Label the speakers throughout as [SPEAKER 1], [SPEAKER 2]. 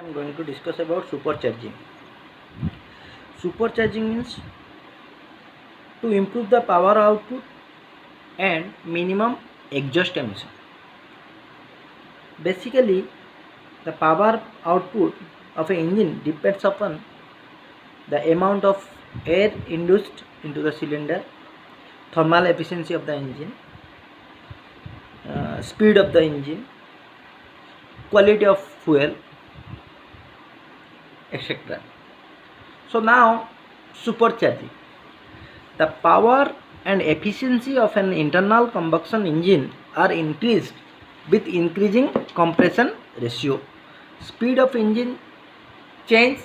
[SPEAKER 1] I am going to discuss about supercharging. Supercharging means to improve the power output and minimum exhaust emission. Basically, the power output of an engine depends upon the amount of air induced into the cylinder, thermal efficiency of the engine, speed of the engine, quality of fuel, etc. So now, supercharging. The power and efficiency of an internal combustion engine are increased with increasing compression ratio. Speed of engine charge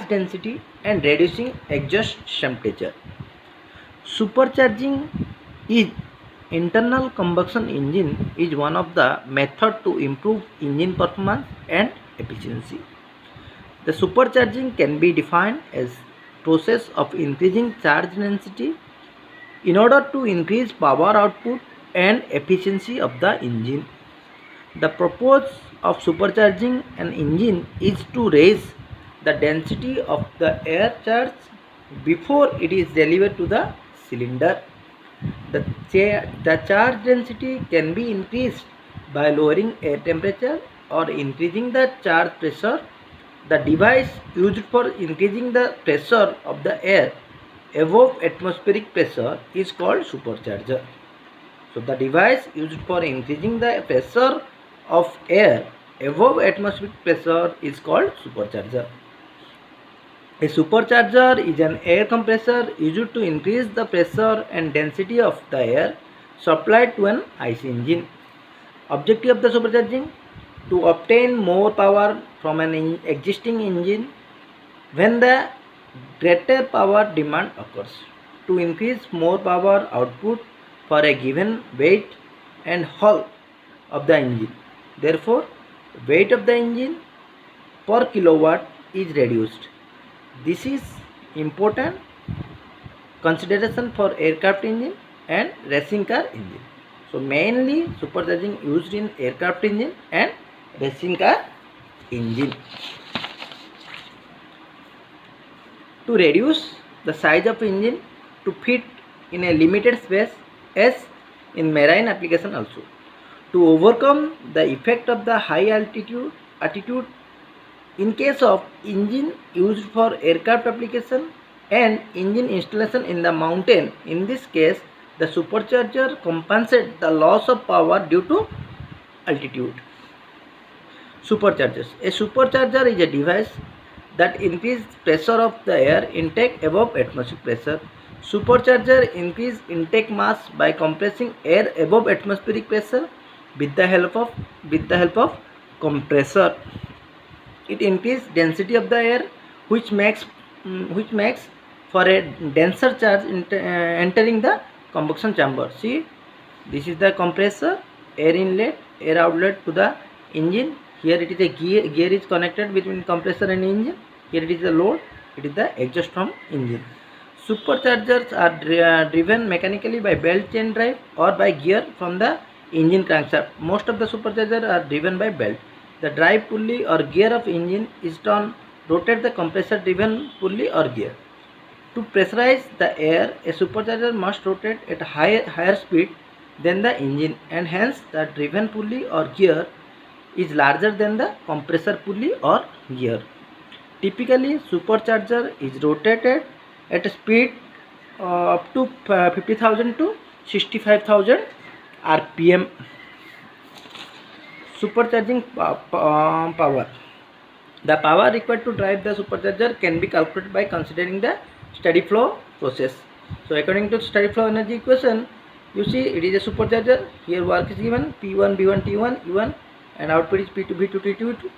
[SPEAKER 1] density and reducing exhaust temperature. Supercharging is internal combustion engine is one of the method to improve engine performance and efficiency. The supercharging can be defined as process of increasing charge density in order to increase power output and efficiency of the engine. The purpose of supercharging an engine is to raise the density of the air charge before it is delivered to the cylinder. The charge density can be increased by lowering air temperature or increasing the charge pressure. The device used for increasing the pressure of the air above atmospheric pressure is called supercharger. So the device used for increasing the pressure of air above atmospheric pressure is called supercharger. A supercharger is an air compressor used to increase the pressure and density of the air supplied to an IC engine. Objective of the supercharging: to obtain more power from an existing engine when the greater power demand occurs, to increase more power output for a given weight and hull of the engine. Therefore, weight of the engine per kilowatt is reduced. This is important consideration for aircraft engine and racing car engine. So mainly supercharging used in aircraft engine and racing car engine. To reduce the size of engine to fit in a limited space, as in marine application also. To overcome the effect of the high altitude in case of engine used for aircraft application and engine installation in the mountain. In this case, the supercharger compensates the loss of power due to altitude. Superchargers. A supercharger is a device that increases pressure of the air intake above atmospheric pressure. Supercharger increase intake mass by compressing air above atmospheric pressure with the help of compressor. It increases density of the air, which makes for a denser charge entering the combustion chamber. See, this is the compressor, air inlet, air outlet to the engine. Here it is a gear is connected between compressor and engine. Here it is the load, it is the exhaust from engine. Superchargers are driven mechanically by belt chain drive or by gear from the engine crankshaft. Most of the superchargers are driven by belt. The drive pulley or gear of engine is to rotate the compressor driven pulley or gear. To pressurize the air, a supercharger must rotate at a higher speed than the engine, and hence the driven pulley or gear is larger than the compressor pulley or gear. Typically, supercharger is rotated at a speed up to 50,000 to 65,000 RPM. Supercharging power. The power required to drive the supercharger can be calculated by considering the steady flow process. So according to steady flow energy equation, you see it is a supercharger. Here work is given P1, B1, T1, U1, and output is P2, B2, T2.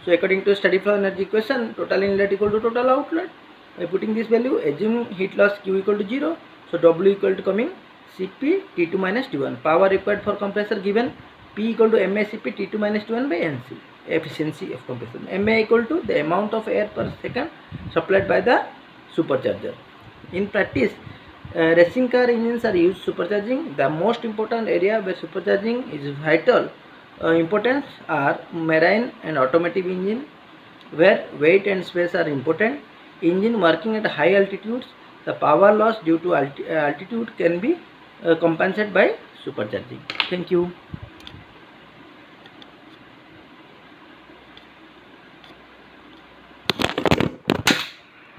[SPEAKER 1] So according to steady flow energy equation, total inlet equal to total outlet. By putting this value, assume heat loss Q equal to 0. So W equal to coming Cp T2 minus T1. Power required for compressor given P equal to MA Cp T2 minus T1 by NC. Efficiency of compression. MA equal to the amount of air per second supplied by the supercharger. In practice, racing car engines are used supercharging. The most important area where supercharging is vital Importance are marine and automotive engine, where weight and space are important. Engine working at high altitudes, the power loss due to altitude can be compensated by supercharging. Thank you.